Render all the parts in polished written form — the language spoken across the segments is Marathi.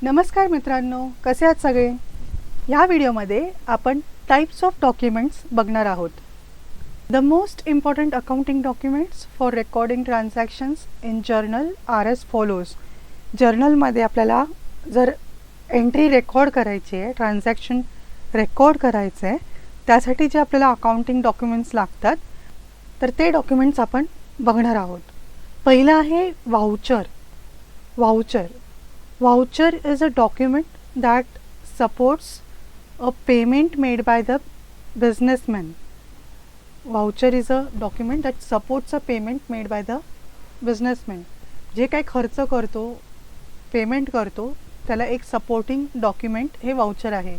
नमस्कार मित्रांनो, कसे आहात सगळे? ह्या व्हिडिओमध्ये आपण टाइप्स ऑफ डॉक्युमेंट्स बघणार आहोत. The most important accounting documents for recording transactions in journal are as follows. जर्नलमध्ये आपल्याला जर एंट्री रेकॉर्ड करायची आहे, ट्रान्झॅक्शन रेकॉर्ड करायचं आहे, त्यासाठी जे आपल्याला अकाउंटिंग डॉक्युमेंट्स लागतात तर ते डॉक्युमेंट्स आपण बघणार आहोत. पहिलं आहे voucher. Voucher is a document that supports a payment made by the businessman. Voucher is a document that supports a payment made by the businessman. जे काही खर्च करतो, पेमेंट करतो, त्याला एक सपोर्टिंग डॉक्युमेंट हे वाउचर आहे.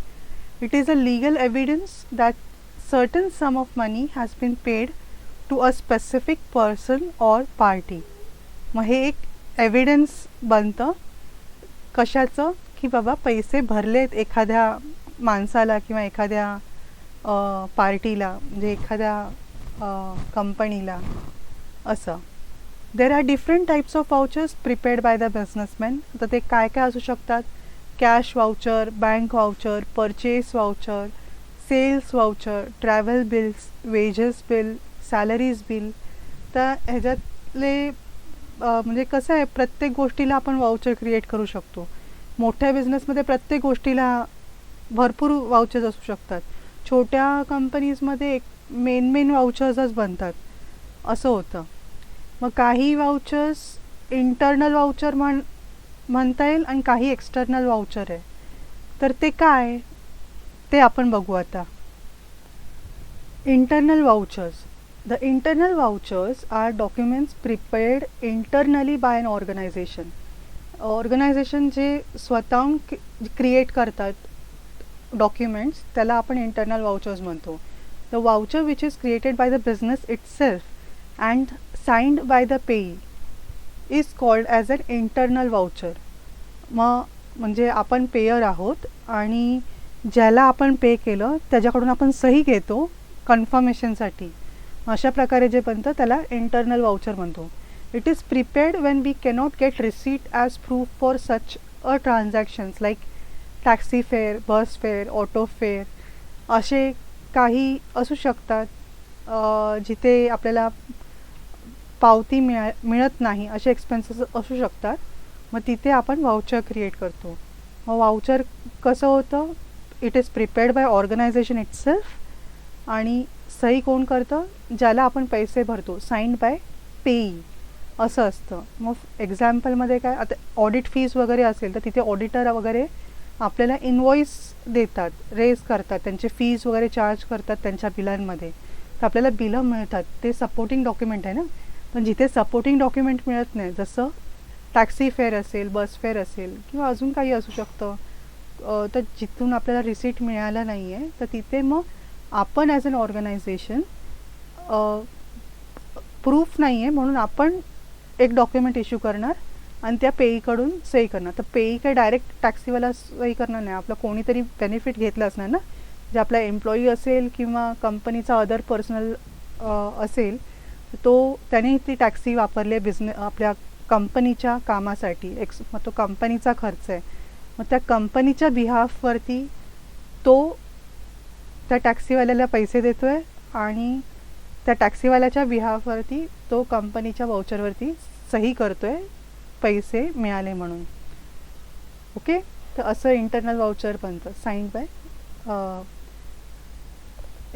It is a legal evidence that certain sum of money has been paid to a specific person or party. मग हे एक एव्हिडन्स बनतं कशाचं, की बाबा पैसे भरलेत एखाद्या माणसाला किंवा एखाद्या पार्टीला, म्हणजे एखाद्या कंपनीला असं. There are different types of vouchers prepared by the businessman. तर ते काय काय असू शकतात? Cash voucher, bank voucher, purchase voucher, sales voucher, travel bills, wages bill, salaries bill. तर ह्याच्यातले म्हणजे कसं आहे, प्रत्येक गोष्टीला आपण वाउचर क्रिएट करू शकतो. मोठ्या बिझनेसमध्ये प्रत्येक गोष्टीला भरपूर वाउचर्स असू शकतात. छोट्या कंपनीजमध्ये एक मेन वाउचर्सच बनतात, असं होतं. मग काही वाउचर्स इंटरनल वाउचर म्हणता येईल आणि काही एक्सटर्नल वाउचर आहे. तर ते काय ते आपण बघू आता. Internal vouchers. The internal vouchers are documents prepared internally by an organization. Organization जे स्वतःहून क्रिएट करतात डॉक्युमेंट्स, त्याला आपण इंटरनल वाउचर्स म्हणतो. The voucher which is created by the business itself and signed by the payee is called as an internal voucher. मग म्हणजे आपण पेयर आहोत आणि ज्याला आपण पे केलं त्याच्याकडून आपण सही घेतो कन्फर्मेशनसाठी. अशा प्रकारे जे बनतं त्याला इंटरनल वाउचर म्हणतो. It is prepared when we cannot get receipt as proof for such a transactions like taxi fare, bus fare, auto fare असे काही असू शकतात. जिथे आपल्याला पावती मिळत नाही असे एक्सपेन्सेस असू शकतात. मग तिथे आपण वाउचर क्रिएट करतो. मग वाउचर कसं होतं? It is prepared by organization itself आणि सही कोण करतं? ज्याला आपण पैसे भरतो, साइंड बाय पेई असं असतं. मग एक्झाम्पलमध्ये काय, आता ऑडिट फीज वगैरे असेल तर तिथे ऑडिटर वगैरे आपल्याला इनवॉइस देतात, रेज करतात, त्यांचे फीज वगैरे चार्ज करतात त्यांच्या बिलांमध्ये. तर आपल्याला बिलं मिळतात, ते सपोर्टिंग डॉक्युमेंट आहे ना. पण जिथे सपोर्टिंग डॉक्युमेंट मिळत नाही, जसं टॅक्सी फेअर असेल, बस फेअर असेल किंवा अजून काही असू शकतं, तर जिथून आपल्याला रिसीट मिळालं नाही आहे तर तिथे मग आपण ॲज अन ऑर्गनायझेशन प्रूफ नाही आहे म्हणून आपण एक डॉक्युमेंट इश्यू करणार आणि त्या पेईकडून सही करणार. तर पेई काय डायरेक्ट टॅक्सीवाला सही करणार नाही, आपलं कोणीतरी बेनिफिट घेतलं असणार ना, जे आपला एम्प्लॉई असेल किंवा कंपनीचा अदर पर्सनल असेल, तो त्याने ती टॅक्सी वापरली आहे आपल्या कंपनीच्या कामासाठी. मग तो कंपनीचा खर्च आहे. मग त्या कंपनीच्या बिहाफवरती तो त्या टॅक्सीवाल्याला पैसे देतो आहे आणि त्या टॅक्सीवाल्याच्या बिहाफवरती तो कंपनीच्या वाउचरवरती सही करतो आहे पैसे मिळाले म्हणून. ओके, तर असं इंटरनल वाउचर बनतं, साइंड बाय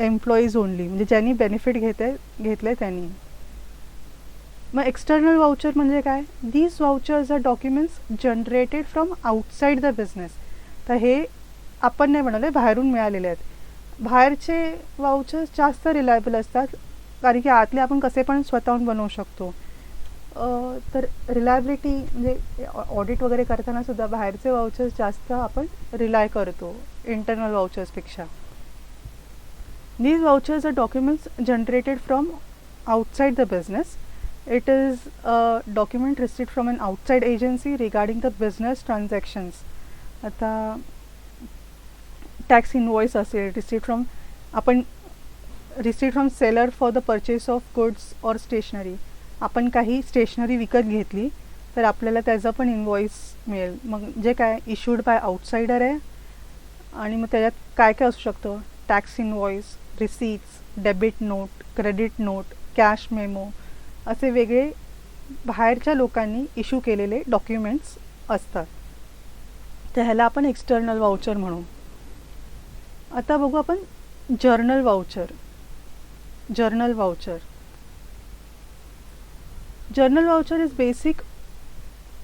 एम्प्लॉईज ओनली, म्हणजे ज्यांनी बेनिफिट घेतले त्यांनी. मग एक्सटर्नल वाउचर म्हणजे काय? These vouchers are documents generated from outside the business. तर हे आपण नाही बनवले, बाहेरून मिळालेले आहेत. बाहेरचे वाउचर्स जास्त रिलायबल असतात कारण की आतले आपण कसे पण स्वतःहून बनवू शकतो. तर रिलायबिलिटी म्हणजे ऑडिट वगैरे करताना सुद्धा बाहेरचे वाउचर्स जास्त आपण रिलाय करतो इंटरनल वाउचर्सपेक्षा. These vouchers are documents generated from outside the business. It is a document received from an outside agency regarding the business transactions. आता टॅक्स इनवॉइस असेल, receipt from seller for the purchase of goods or stationery. आपण काही स्टेशनरी विकत घेतली तर आपल्याला त्याचा पण इनवॉइस मिळेल. मग जे काय इश्यूड बाय आउटसाइडर आहे आणि मग त्याच्यात काय काय असू शकतं, tax invoice, receipts, debit note, credit note, cash memo, असे वेगळे बाहेरच्या लोकांनी इश्यू केलेले डॉक्युमेंट्स असतात. तर ह्याला आपण एक्सटर्नल वाउचर म्हणू. आता बघू आपण journal voucher. Journal voucher is basic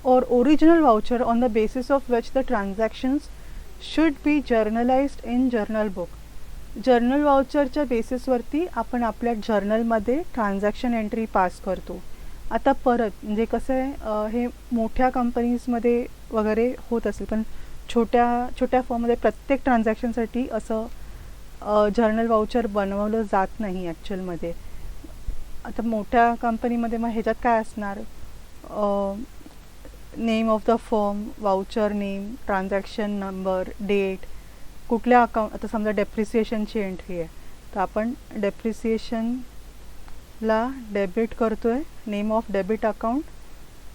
or original voucher on the basis of which the transactions should be journalized in journal book. Journal वाउचरच्या बेसिसवरती आपण आपल्या जर्नलमध्ये ट्रान्झॅक्शन एंट्री पास करतो. आता परत म्हणजे कसं आहे, हे मोठ्या कंपनीजमध्ये वगैरे होत असेल, पण छोट्या छोट्या फॉर्ममध्ये प्रत्येक ट्रान्झॅक्शनसाठी असं जर्नल वाउचर बनवलं जात नाही ॲक्च्युअलमध्ये. आता मोठ्या कंपनीमध्ये मग ह्याच्यात काय असणार, name of the firm, voucher name, transaction number, date, कुठल्या अकाउंट. आता समजा डेप्रिसिएशनची एंट्री आहे, तर आपण डेप्रिसिएशनला डेबिट करतो आहे, नेम ऑफ डेबिट अकाउंट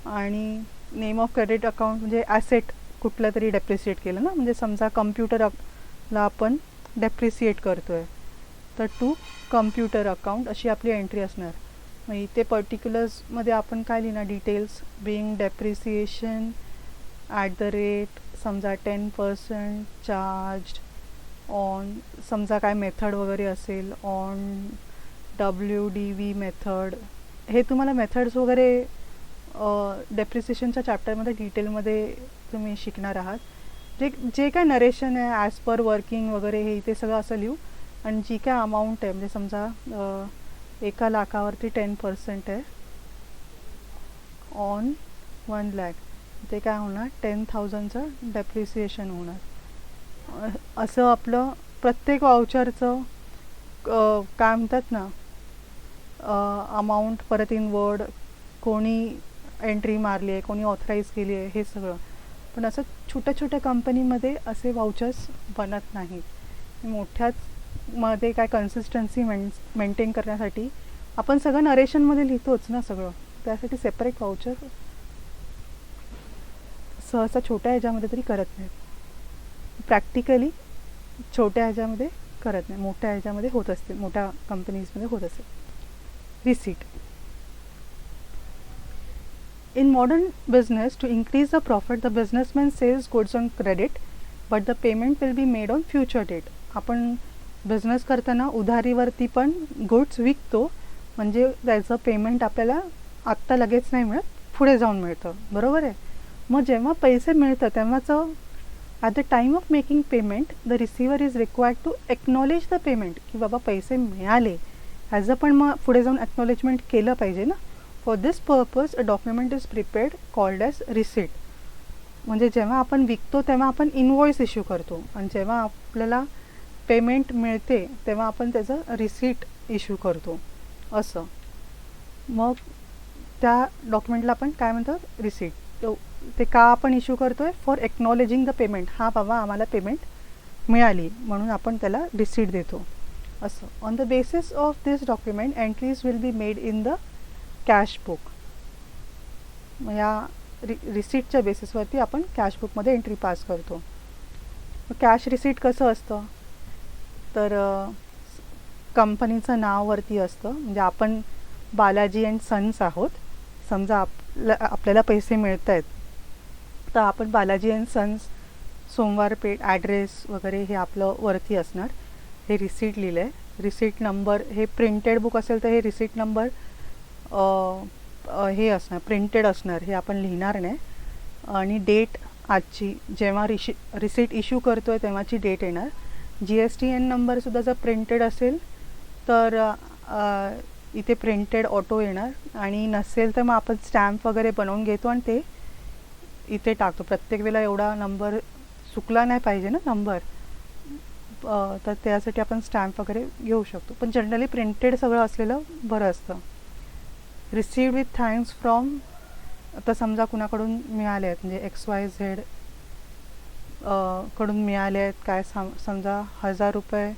आणि नेम ऑफ क्रेडिट अकाउंट म्हणजे ॲसेट कुठलं तरी डेप्रिसिएट केलं ना, म्हणजे समजा कम्प्युटरला आपण डेप्रिसिएट करतो आहे, तर टू कम्प्युटर अकाउंट अशी आपली एंट्री असणार. मग इथे पर्टिक्युलर्समध्ये आपण काय लिहिणार, details being depreciation at the rate समजा 10% चार्ज ऑन, समजा काय मेथड वगैरे असेल, ऑन WDV मेथड. हे तुम्हाला मेथड्स वगैरे डेप्रिसिएशनच्या चॅप्टरमध्ये डिटेलमध्ये तुम्ही शिकणार आहात. जे काय नरेशन आहे ॲज पर वर्किंग वगैरे हे इथे सगळं असं लिहू. आणि जी काय अमाऊंट आहे, म्हणजे समजा 1 लाखावरती 10% आहे ऑन 1 लाख, ते काय होणार 10,000चं डेप्रिसिएशन होणार. असं आपलं प्रत्येक वाउचरचं काय म्हणतात ना, अमाऊंट परत इन वर्ड, कोणी एंट्री मारली आहे, कोणी ऑथराईज केली आहे, हे सगळं. पण असं छोट्या छोट्या कंपनीमध्ये असे वाउचर्स बनत नाहीत. मोठ्याच मध्ये काय कन्सिस्टन्सी मेंटेन करण्यासाठी आपण सगळं नरेशनमध्ये लिहितोच ना सगळं, त्यासाठी सेपरेट वाउचर सहसा छोट्या ह्याच्यामध्ये तरी करत नाहीत. प्रॅक्टिकली छोट्या ह्याच्यामध्ये करत नाही, मोठ्या ह्याच्यामध्ये होत असते, मोठ्या कंपनीजमध्ये होत असते. Receipt. In modern business, to increase the profit, the businessman sells goods on credit, but the payment will be made on future date. आपण बिझनेस करताना उधारीवरती पण गुड्स विकतो, म्हणजे त्याचं पेमेंट आपल्याला आत्ता लगेच नाही मिळत, पुढे जाऊन मिळतं, बरोबर आहे. मग जेव्हा पैसे मिळतं तेव्हाचं at the time of making payment the receiver is required to acknowledge the payment, की बाबा पैसे मिळाले ॲज अ, पण मग पुढे जाऊन एक्नॉलेजमेंट केलं पाहिजे ना. For this purpose a document is prepared called as receipt. म्हणजे जेव्हा आपण विकतो तेव्हा आपण इनवॉइस इश्यू करतो, आणि जेव्हा आपल्याला पेमेंट मिळते तेव्हा आपण त्याचं रिसीट इश्यू करतो असं. मग त्या डॉक्युमेंटला आपण काय म्हणतो, रिसीट. ते का आपण इश्यू करतो आहे, फॉर एक्नॉलेजिंग द पेमेंट. हा बाबा आम्हाला पेमेंट मिळाली म्हणून आपण त्याला रिसीट देतो असं. On the basis of this document entries will be made in the cash book. मग या रिसीटच्या बेसिसवरती आपण कॅश बुकमध्ये एंट्री पास करतो. कॅश रिसीट कसं असतं, तर कंपनीचं नावावरती असतं. म्हणजे आपण बालाजी अँड सन्स आहोत, समजा आपल्याला पैसे मिळत आहेत, तर आपण Balaji and sons Somwarpeth address वगैरे हे आपलं वरती असणार. हे रिसीट लिहिलं आहे. रिसीट नंबर, हे प्रिंटेड बुक असेल तर हे रिसीट नंबर हे असणार, प्रिंटेड असणार, हे आपण लिहिणार नाही. आणि डेट आजची, जेव्हा रिसीट इश्यू करतो आहे तेव्हाची डेट येणार. GSTN नंबरसुद्धा जर प्रिंटेड असेल तर इथे प्रिंटेड ऑटो येणार, आणि नसेल तर मग आपण स्टॅम्प वगैरे बनवून घेतो आणि ते इथे टाकतो. प्रत्येक वेळेला एवढा नंबर चुकला नाही पाहिजे ना नंबर, तर त्यासाठी आपण स्टॅम्प वगैरे घेऊ शकतो. पण जनरली प्रिंटेड सगळं असलेलं बरं असतं. रिसीव्ड विथ थँक्स फ्रॉम, आता समजा कुणाकडून मिळाले आहेत, म्हणजे XYZ कडून मिळाले आहेत काय, समजा 1000 रुपये,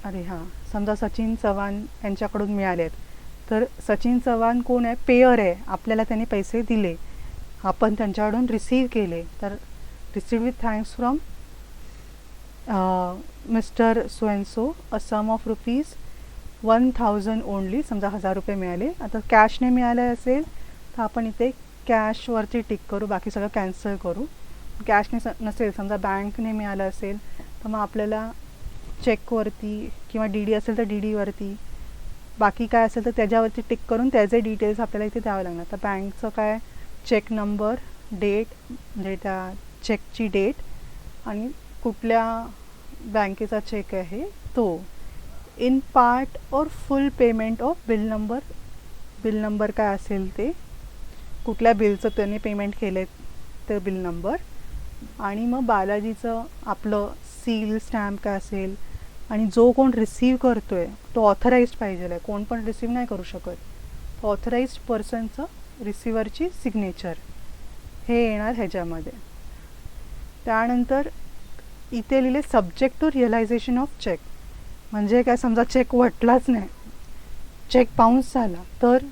अरे हां, समजा सचिन चव्हाण यांच्याकडून मिळाले आहेत, तर सचिन चव्हाण कोण आहे? पेयर आहे. आपल्याला त्यांनी पैसे दिले, आपण त्यांच्याकडून रिसीव्ह केले. तर receive with thanks from mister so and so a sum of ₹1000 only. समजा 1000 रुपये मिळाले. आता कॅशने मिळाले असेल तर आपण इथे कॅशवरती टिक करू, बाकी सगळं कॅन्सल करू. कॅशने नसेल, समजा बँकने मिळालं असेल तर मग आपल्याला चेकवरती किंवा DD असेल तर DDवरती, बाकी काय असेल तर त्याच्यावरती टिक करून त्याचे डिटेल्स आपल्याला इथे द्यावे लागणार. तर बँकचं काय, चेक नंबर, डेट म्हणजे त्या चेकची डेट आणि कुठल्या बँकेचा चेक आहे तो, इन पार्ट और फुल payment of bill number. Bill number काय असेल ते, कुठल्या बिलचं त्यांनी पेमेंट केलं ते बिल नंबर, आणि मग बालाजीचं आपलं सील स्टॅम्प काय असेल, आणि जो कोण रिसीव्ह करतो आहे तो ऑथराइज्ड पाहिजे आहे. कोण पण रिसीव्ह नाही करू शकत. ऑथराइज्ड पर्सनचं, रिसिव्हरची सिग्नेचर हे येणार ह्याच्यामध्ये. त्यानंतर इथे लिहिले subject to realization of cheque. म्हणजे काय, समजा चेक वटलाच नाही, चेक बाउन्स झाला, तर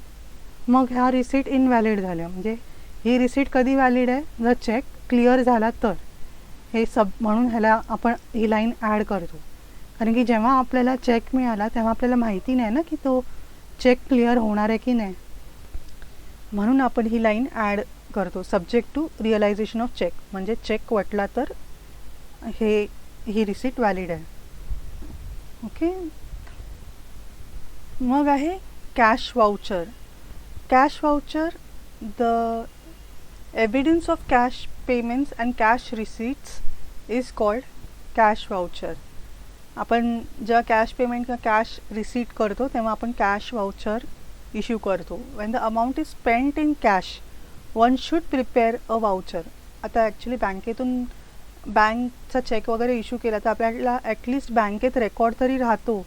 मग ह्या रिसीट इनव्हॅलिड झाल्या. म्हणजे ही रिसीट कधी व्हॅलिड आहे, जर चेक क्लिअर झाला तर. हे म्हणून ह्याला आपण ही लाईन ॲड करतो. कारण की जेव्हा आपल्याला चेक मिळाला तेव्हा आपल्याला माहिती नाही ना की तो चेक क्लिअर होणार आहे की नाही, म्हणून आपण ही लाईन ॲड करतो. Subject to realization of cheque म्हणजे चेक वटला तर ही रिसीट व्हॅलिड आहे. ओके. मग आहे cash voucher. Cash voucher, the evidence of cash payments and cash receipts is called cash voucher. आपण जेव्हा कॅश पेमेंट किंवा कॅश रिसीट करतो तेव्हा आपण कॅश वाउचर इश्यू करतो. When the amount is spent in cash one should prepare a voucher. आता ॲक्च्युली बँकेतून बँकचा चेक वगैरे इश्यू केला तर आपल्याला ॲटलिस्ट बँकेत रेकॉर्ड तरी राहतो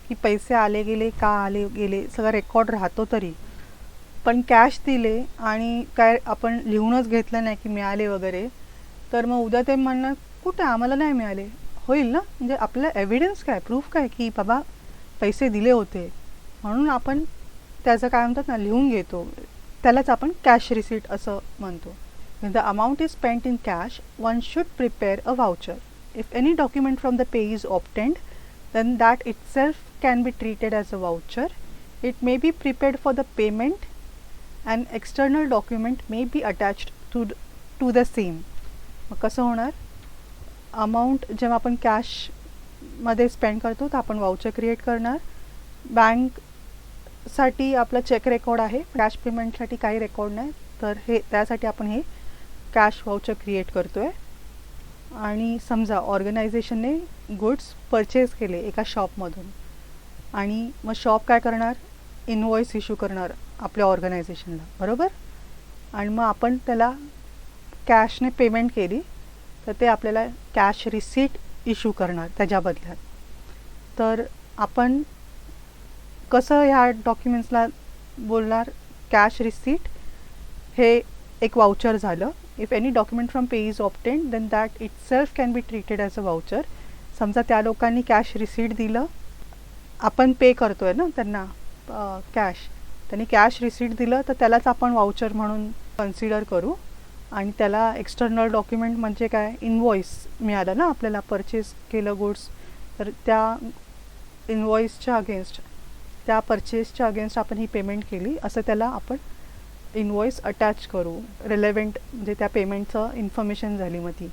की पैसे आले गेले, का आले गेले, सगळा रेकॉर्ड राहतो तरी. पण कॅश दिले आणि काय आपण लिहूनच घेतलं नाही की मिळाले वगैरे, तर मग उद्या ते म्हणणं कुठे आम्हाला नाही मिळाले होईल ना. म्हणजे आपलं एव्हिडन्स काय, प्रूफ काय की बाबा पैसे दिले होते, म्हणून आपण त्याचं काय म्हणतात ना लिहून घेतो. त्यालाच आपण कॅश रिसीट असं म्हणतो. When the amount is spent in cash, one should prepare a voucher. If any document from the payee is obtained, then that itself can be treated as a voucher. It may be prepared for the payment. An external document may be attached to the same. मग कसं होणार, अमाऊंट जेव्हा आपण कॅशमध्ये स्पेंड करतो तर आपण वाउचर क्रिएट करणार. बँकसाठी आपला चेक रेकॉर्ड आहे, कॅश पेमेंटसाठी काही रेकॉर्ड नाही, तर त्यासाठी आपण हे कॅश वाउचर क्रिएट करतो आहे. आणि समजा ऑर्गनायझेशनने गुड्स परचेस केले एका शॉपमधून, आणि मग शॉप काय करणार, इनवॉइस इश्यू करणार आपल्या ऑर्गनायझेशनला, बरोबर. आणि मग आपण त्याला कॅशने पेमेंट केली तर ते आपल्याला कॅश रिसीट इश्यू करणार त्याच्या बदल्यात. तर आपण कसं ह्या डॉक्युमेंट्सला बोलणार, कॅश रिसीट हे एक वाउचर झालं. If any document from pay is obtained then that itself can be treated as a voucher. समजा त्या लोकांनी कॅश रिसीट दिलं, आपण पे करतो आहे ना त्यांना कॅश, त्यांनी कॅश रिसीट दिलं तर त्यालाच आपण वाउचर म्हणून कन्सिडर करू. आणि त्याला एक्सटर्नल डॉक्युमेंट म्हणजे काय, इनवॉइस मिळालं ना आपल्याला, परचेस केलं गुड्स, तर त्या इनवॉइसच्या अगेन्स्ट, त्या परचेसच्या अगेन्स्ट आपण ही पेमेंट केली असं त्याला आपण इनवॉइस अटॅच करू. रिलेव्हंट म्हणजे त्या पेमेंटचं इन्फॉर्मेशन झाली मग ती.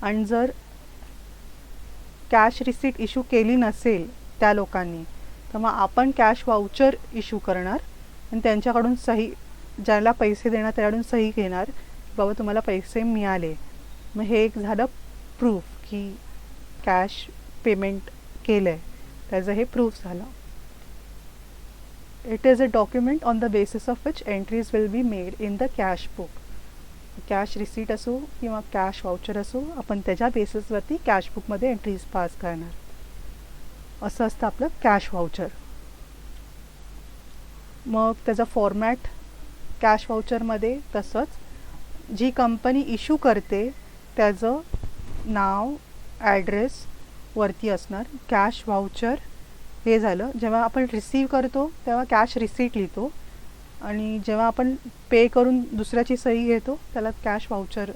आणि जर कॅश रिसीट इश्यू केली नसेल त्या लोकांनी तर मग आपण कॅश वाउचर इश्यू करणार आणि त्यांच्याकडून सही, ज्याला पैसे देणार त्याच्याकडून सही घेणार, बाबा तुम्हाला पैसे मिळाले. मग हे एक झालं प्रूफ की कॅश पेमेंट केलं आहे, त्याचं हे प्रूफ झालं. It is a document on the basis of which entries will be made in the cash book. Cash receipt असो किंवा कॅश वाउचर असो, आपण त्याच्या बेसिसवरती कॅश बुकमध्ये एंट्रीज पास करणार. असं असतं आपलं कॅश वाउचर. मग त्याचा फॉर्मॅट कॅश वाउचरमध्ये तसंच, जी कंपनी इश्यू करते त्याचं नाव, ॲड्रेस वरती असणार, कॅश वाउचर हे झालं. जेव्हा आपण रिसीव करतो तेव्हा कॅश रिसीट लिहितो आणि जेव्हा आपण पे करून दुसऱ्याची सही घेतो त्याला कॅश व्हाउचर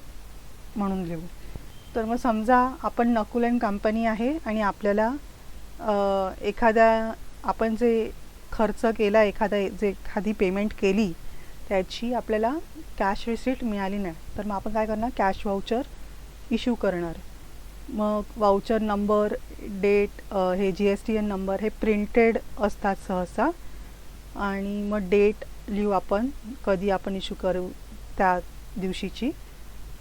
म्हणून लिहू. तर मग समजा आपण नकुल अँड कंपनी आहे आणि आपल्याला एखाद्या आपण जे खर्च केला एखादी पेमेंट केली त्याची आपल्याला कॅश रिसीट मिळाली नाही, तर मग आपण काय करणार, कॅश व्हाउचर इश्यू करणार. मग व्हाउचर नंबर, डेट, हे GSTN नंबर हे प्रिंटेड असतात सहसा आणि मग डेट लिहू आपण कधी आपण इश्यू करू त्या दिवशीची.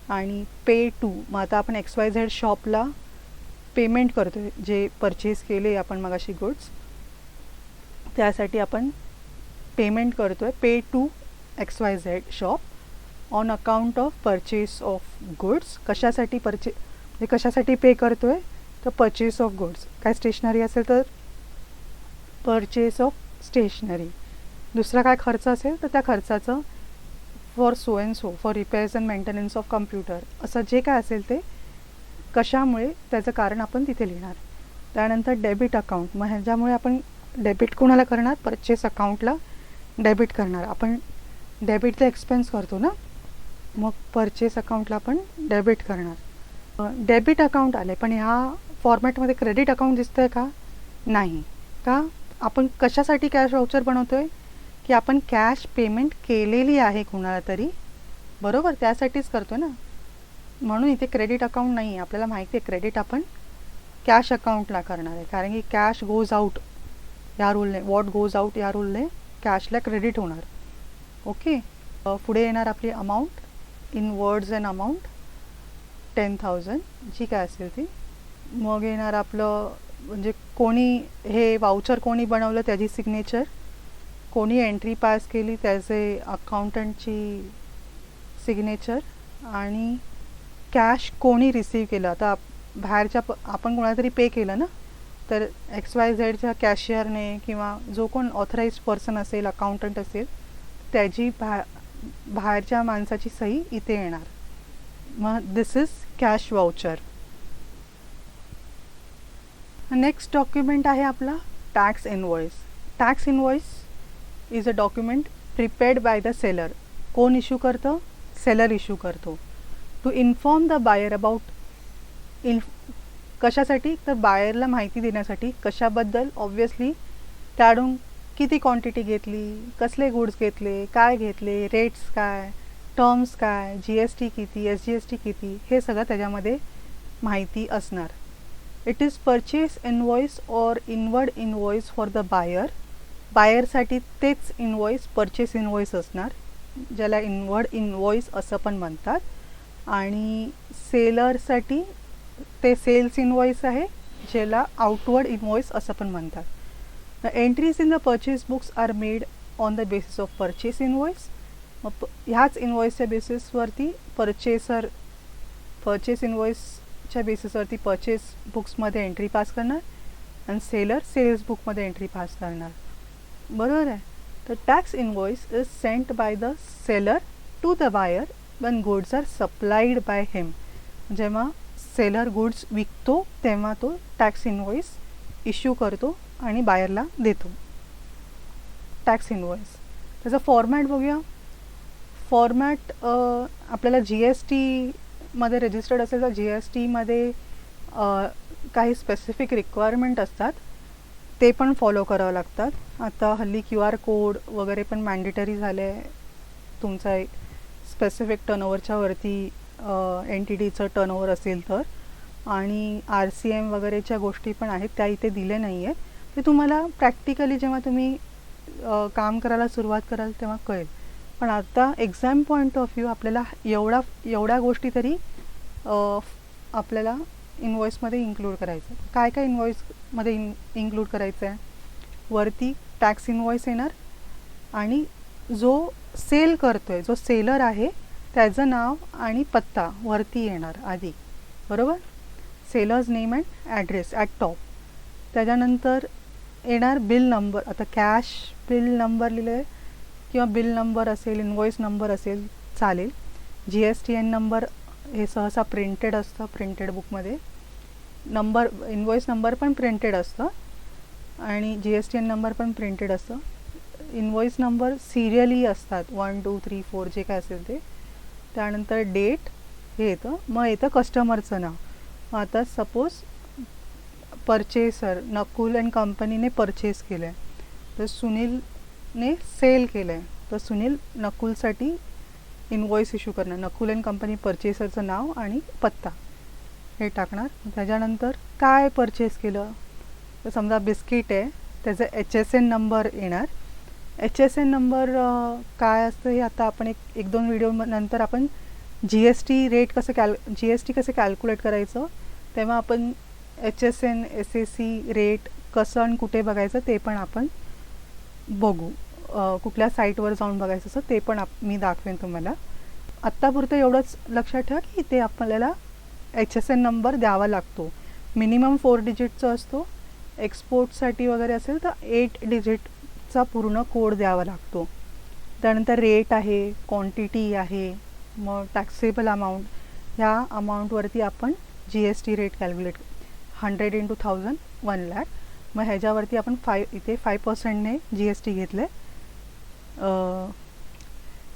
आणि पे टू, मग आता आपण XYZ शॉपला पेमेंट करतो आहे जे परचेस केले आपण मगाशी गुड्स, त्यासाठी आपण पेमेंट करतो आहे. Pay to XYZ shop on account of purchase of goods. कशासाठी कशासाठी पे करतो आहे, तर परचेस ऑफ गुड्स. काय स्टेशनरी असेल तर परचेस ऑफ स्टेशनरी. दुसरा काय खर्च असेल तर त्या खर्चाचं for so and so, for repairs and maintenance of computer, असं जे काय असेल ते कशामुळे त्याचं कारण आपण तिथे लिहिणार. त्यानंतर डेबिट अकाउंट, मग ह्याच्यामुळे आपण डेबिट कोणाला करणार, परचेस अकाउंटला डेबिट करणार. आपण डेबिटचा एक्सपेन्स करतो ना, मग परचेस अकाउंटला आपण डेबिट करणार. डेबिट अकाउंट आले पण ह्या फॉर्मॅटमध्ये क्रेडिट अकाउंट दिसतं आहे का, नाही. का, आपण कशासाठी कॅश व्हाउचर बनवतो आहे, की आपण कॅश पेमेंट केलेली आहे कुणाला तरी, बरोबर, त्यासाठीच करतो ना. म्हणून इथे क्रेडिट अकाउंट नाही आहे. आपल्याला माहिती आहे क्रेडिट आपण कॅश अकाउंटला करणार आहे, कारण की कॅश गोज आउट या रूलने, वॉट गोज आउट या रूलने कॅशला क्रेडिट होणार. ओके. पुढे येणार आपली amount in words and amount 10,000 जी काय असेल ती. मग येणार आपलं म्हणजे कोणी हे वाउचर कोणी बनवलं त्याची सिग्नेचर, कोणी एंट्री पास केली त्याचे अकाउंटंटची सिग्नेचर, आणि कॅश कोणी रिसीव केलं. आता बाहेरच्या आपण कोणाला तरी पे केलं ना, तर XYZच्या कॅशियरने किंवा जो कोण ऑथराइज्ड पर्सन असेल, अकाउंटंट असेल, त्याची बाहेरच्या माणसाची सही इथे येणार. मग this is cash voucher. Next document आहे आपला tax invoice. Tax invoice is a document prepared by the seller. कोण इश्यू करतं, सेलर इश्यू करतो. To inform the buyer about कशासाठी, तर बायरला माहिती देण्यासाठी. कशाबद्दल, ऑब्वियसली त्याकडून किती क्वांटिटी घेतली, कसले गुड्स घेतले, काय घेतले, रेट्स काय, टर्म्स काय, GST किती, SGST किती, हे सगळं त्याच्यामध्ये माहिती असणार. It is purchase invoice or inward invoice for the buyer. बायरसाठी तेच इनवॉइस परचेस इनवॉइस असणार, ज्याला इनवर्ड इनवॉइस असं पण म्हणतात. आणि सेलरसाठी ते सेल्स इनवॉइस आहे, ज्याला आउटवर्ड इनवॉइस असं पण म्हणतात. The entries in the purchase books are made on the basis of purchase invoice. मग ह्याच इनवॉइसच्या बेसिसवरती परचेस इनवॉइसच्या बेसिसवरती परचेस बुक्समध्ये एंट्री पास करणार आणि सेलर सेल्स बुकमध्ये एंट्री पास करणार, बरोबर आहे. तर tax invoice is sent by the seller to the buyer when goods are supplied by him. जेव्हा सेलर गुड्स विकतो तेव्हा तो टॅक्स इनवॉइस इश्यू करतो आणि बायरला देतो. टॅक्स इनवॉइस त्याचा फॉर्मॅट बघूया. फॉर्मॅट आपल्याला GSTमध्ये रजिस्टर्ड असेल तर GSTमध्ये काही स्पेसिफिक रिक्वायरमेंट असतात, ते पण फॉलो करावं लागतात. आता हल्ली QR कोड वगैरे पण मॅन्डेटरी झाले आहे. तुमचा स्पेसिफिक टर्नओव्हरच्या वरती एंटिटीचं टर्नओव्हर असेल तर, आणि RCM वगैरेच्या गोष्टी पण आहेत, त्या इथे दिले नाही आहेत. ते तुम्हाला प्रॅक्टिकली जेव्हा तुम्ही काम करायला सुरुवात कराल तेव्हा कळेल. पण आता एक्झाम पॉईंट ऑफ व्ह्यू आपल्याला एवढ्या गोष्टी तरी आपल्याला इनवॉइसमध्ये इन्क्लूड करायचं. काय काय इनवॉइसमध्ये इन्क्लूड करायचं आहे, वरती टॅक्स इनवॉइस येणार आणि जो सेल करतो आहे, जो सेलर आहे त्याचं नाव आणि पत्ता वरती येणार आधी, बरोबर. Sellers name and address at top. त्याच्यानंतर येणार बिल नंबर. आता कॅश बिल नंबर लिहिलं आहे किंवा बिल नंबर असेल, इनवॉइस नंबर असेल चालेल. GSTN नंबर हे सहसा प्रिंटेड असतं, प्रिंटेड बुकमध्ये नंबर, इनवॉइस नंबर पण प्रिंटेड असतं. आणि GSTN नंबर पण प्रिंटेड असतं. इनवॉइस नंबर सिरियली असतात 1 2 3 4 जे काय असेल ते. त्यानंतर डेट हे येतं. मग येतं कस्टमरचं नाव. मग आता सपोज परचेसर नकुल अँड कंपनीने परचेस केलं आहे, तर सुनीलने सेल केलं आहे, तर सुनील नकुलसाठी इनवॉइस इश्यू करणार. नकुल अँड कंपनी परचेसरचं नाव आणि पत्ता हे टाकणार. त्याच्यानंतर काय परचेस केलं, तर समजा बिस्किट आहे, त्याचा HSN नंबर येणार. HSN नंबर काय असतं हे आता आपण एक दोन व्हिडिओ नंतर आपण GST रेट कसं GST कसं कॅल्क्युलेट करायचं तेव्हा आपण HSN SAC रेट कसं आणि कुठे बघायचं ते पण आपण बघू. कुठल्या साईटवर जाऊन बघायचं असं ते पण मी दाखवेन तुम्हाला. आत्तापुरतं एवढंच लक्षात ठेवा की ते आपल्याला HSN नंबर द्यावा लागतो. मिनिमम 4 डिजिटचा असतो. एक्सपोर्टसाठी वगैरे असेल तर 8 डिजिटचा पूर्ण कोड द्यावा लागतो. त्यानंतर रेट आहे, क्वांटिटी आहे, मग टॅक्सेबल अमाऊंट, ह्या अमाऊंटवरती आपण GST रेट कॅल्क्युलेट 100 × 1000 1 लाख. मग ह्याच्यावरती आपण इथे 5%ने GST घेतलं आहे.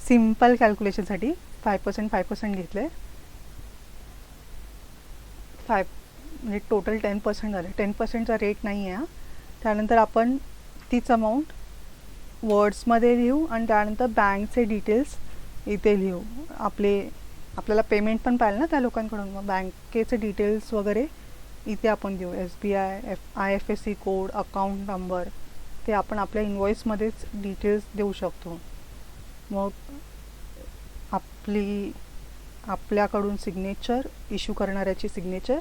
सिम्पल कॅल्क्युलेशनसाठी 5% घेतलं आहे. 5 म्हणजे टोटल 10% झालं. 10%चा रेट नाही आहे. त्यानंतर आपण तीच अमाऊंट वर्ड्समध्ये लिहू आणि त्यानंतर बँकचे डिटेल्स इथे लिहू. आपल्याला पेमेंट पण पाहिजे ना त्या लोकांकडून, मग बँकेचे डिटेल्स वगैरे इथे आपण देऊ. SBI IFSC code, account number ते आपण आपल्या इनवॉइसमध्येच डिटेल्स देऊ शकतो. मग आपल्याकडून सिग्नेचर, इश्यू करणाऱ्याची सिग्नेचर.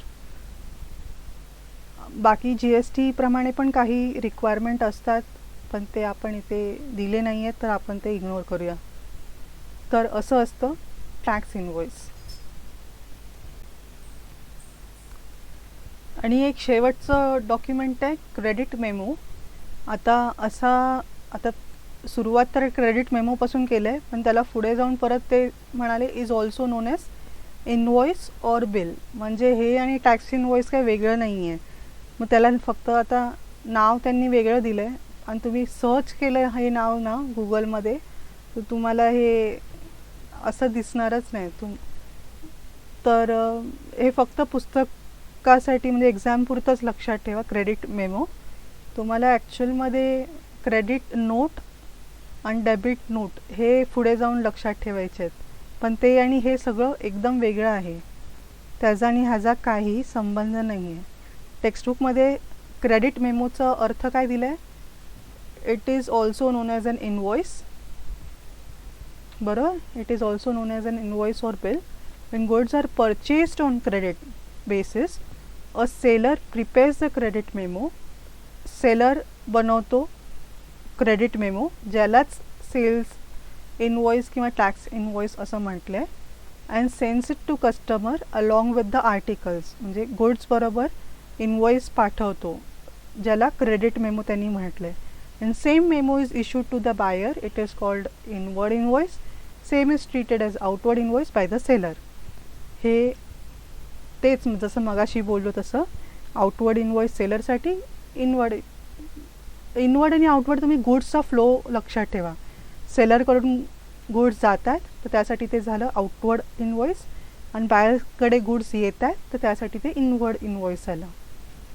बाकी GST प्रमाणे पण काही रिक्वायरमेंट असतात, पण ते आपण इथे दिले नाही आहेत तर आपण ते इग्नोर करूया. तर असं असतं टॅक्स इनवॉइस. आणि एक शेवटचं डॉक्युमेंट आहे क्रेडिट मेमो. आता सुरुवात तर क्रेडिट मेमोपासून केलं आहे, पण त्याला पुढे जाऊन परत ते म्हणाले is also known as invoice or bill. म्हणजे हे आणि टॅक्स इनवॉइस काही वेगळं नाही आहे. मग त्याला फक्त आता नाव त्यांनी वेगळं दिलं आहे आणि तुम्ही सर्च केलं हे नाव ना गुगलमध्ये तर तुम्हाला हे असं दिसणारच नाही. तर हे फक्त पुस्तकासाठी म्हणजे एक्झामपुरतंच लक्षात ठेवा. क्रेडिट मेमो तुम्हाला ॲक्च्युअलमध्ये क्रेडिट नोट आणि डेबिट नोट हे पुढे जाऊन लक्षात ठेवायचे आहेत, पण ते आणि हे सगळं एकदम वेगळं आहे. त्याचा आणि ह्याचा काही संबंध नाही आहे. टेक्स्टबुकमध्ये क्रेडिट मेमोचा अर्थ काय दिला आहे, it is also known as an invoice. बरोबर, it is also known as an invoice or bill. when goods are purchased on credit basis, a seller prepares the credit memo. Seller बनवतो क्रेडिट मेमो, ज्यालाच सेल्स इनवॉइस किंवा टॅक्स इनवॉइस असं म्हटलं आहे. And sends it to customer along with the articles. म्हणजे गुड्स बरोबर इनवॉइस पाठवतो, ज्याला क्रेडिट मेमो त्यांनी म्हटलं आहे. And same memo is issued to the buyer. It is called inward invoice. Same is treated as outward invoice by the seller. हे तेच जसं मगाशी बोललो तसं आउटवर्ड इनवॉइस सेलरसाठी, इनवर्ड आणि आउटवर्ड तुम्ही गुड्सचा फ्लो लक्षात ठेवा. सेलरकडून गुड्स जात आहेत तर त्यासाठी ते झालं आउटवर्ड इनवॉइस, आणि बायरकडे गुड्स येत आहेत तर त्यासाठी ते इनवर्ड इनवॉइस झालं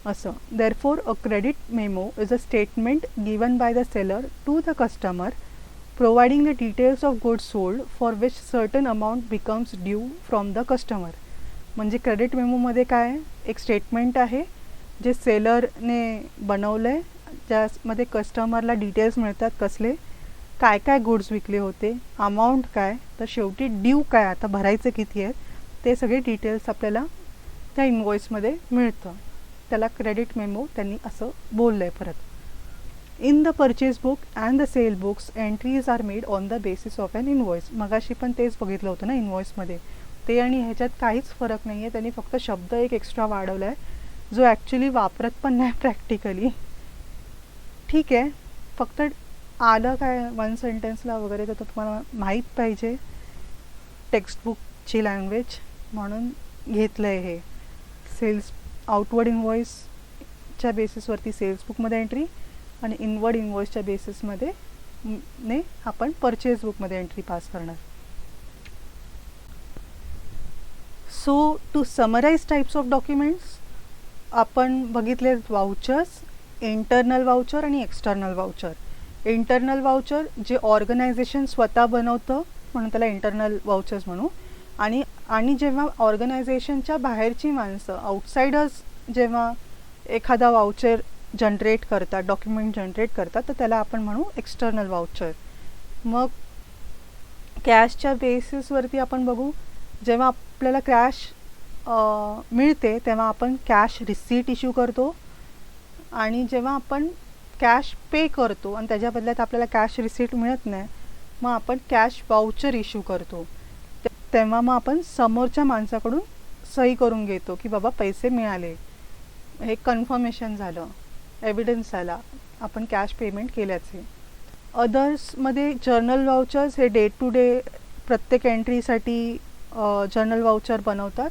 असं. Therefore a credit memo is a statement given by the seller to the customer providing the details of goods sold for which certain amount becomes due from the customer. म्हणजे क्रेडिट मेमोमध्ये काय, एक स्टेटमेंट आहे जे सेलरने बनवलं आहे, ज्यामध्ये कस्टमरला डिटेल्स मिळतात कसले काय काय गुड्स विकले होते, अमाऊंट काय, तर शेवटी ड्यू काय, आता भरायचं किती आहे, ते सगळे डिटेल्स आपल्याला त्या इनवॉइसमध्ये मिळतं. त्याला क्रेडिट मेमो त्यांनी असं बोललं आहे. परत in the purchase book and the sale books entries are made on the basis of an invoice. मगाशी पण तेच बघितलं होतं ना इनवॉइसमध्ये. ते आणि ह्याच्यात काहीच फरक नाही आहे. त्यांनी फक्त शब्द एक एक्स्ट्रा वाढवला आहे जो ॲक्च्युली वापरत पण नाही प्रॅक्टिकली. ठीक आहे, फक्त आलं काय वन सेंटेन्सला वगैरे तर तुम्हाला माहीत पाहिजे टेक्स्टबुकची लँग्वेज म्हणून घेतलं आहे हे. सेल्स आउटवर्ड इनवॉइसच्या कॅशच्या बेसिसवरती सेल्स बुकमध्ये एंट्री आणि इनवर्ड इनवॉइसच्या बेसिसमध्ये ने आपण परचेस बुकमध्ये एंट्री पास करणार. So to summarize types of documents आपण बघितले वाउचर्स, इंटरनल वाउचर आणि एक्सटर्नल वाउचर. इंटरनल वाउचर जे ऑर्गनायझेशन स्वतः बनवतं म्हणून त्याला इंटरनल वाउचर्स म्हणू. आणि जेव्हा ऑर्गनायझेशनच्या बाहेरची माणसं आउटसाइडर्स जेव्हा एखादा वाउचर जनरेट करतात, डॉक्युमेंट जनरेट करतात, तर त्याला आपण म्हणू एक्सटर्नल वाउचर. मग कॅशच्या बेसिसवरती आपण बघू, जेव्हा आपल्याला कॅश मिळते तेव्हा आपण कॅश रिसीट इश्यू करतो आणि जेव्हा आपण कॅश पे करतो आणि त्याच्या बदल्यात आपल्याला कॅश रिसीट मिळत नाही मग आपण कॅश वाउचर इश्यू करतो. तेव्हा मग आपण समोरच्या माणसाकडून सही करून घेतो की बाबा पैसे मिळाले, हे कन्फर्मेशन झालं, एव्हिडन्स झाला आपण कॅश पेमेंट केल्याचे. अदर्समध्ये जर्नल वाउचर्स हे डे टू डे प्रत्येक एंट्रीसाठी जर्नल वाउचर बनवतात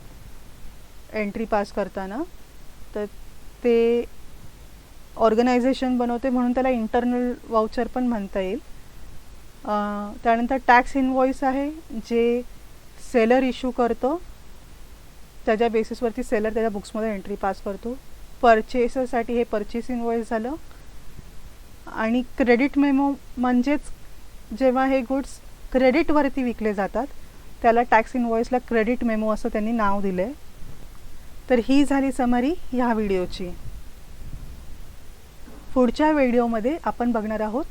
एंट्री पास करताना. तर ते ऑर्गनायझेशन बनवते म्हणून त्याला इंटरनल वाउचर पण म्हणता येईल. त्यानंतर टॅक्स इनवॉइस आहे जे सेलर इश्यू करतो, त्याच्या बेसिसवरती सेलर त्याच्या बुक्समध्ये एंट्री पास करतो. परचेससाठी हे परचेस इनवॉइस झालं. आणि क्रेडिट मेमो म्हणजेच जेव्हा हे गुड्स क्रेडिटवरती विकले जातात त्याला टॅक्स इनवॉइसला क्रेडिट मेमो असं त्यांनी नाव दिलं आहे. तर ही झाली समरी ह्या व्हिडिओची. पुढच्या व्हिडिओमध्ये आपण बघणार आहोत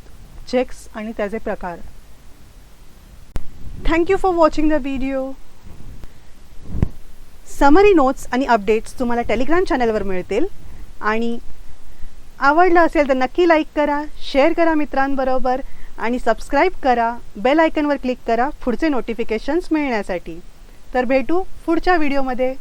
चेक्स आणि त्याचे प्रकार. Thank you for watching the video. Summary notes आणि अपडेट्स तुम्हाला टेलिग्राम चॅनलवर मिळतील. आणि आवडलं असेल तर नक्की लाईक करा, शेअर करा मित्रांबरोबर आणि सबस्क्राईब करा. बेल आयकनवर क्लिक करा पुढचे नोटिफिकेशन्स मिळण्यासाठी. तर भेटू पुढच्या व्हिडिओमध्ये.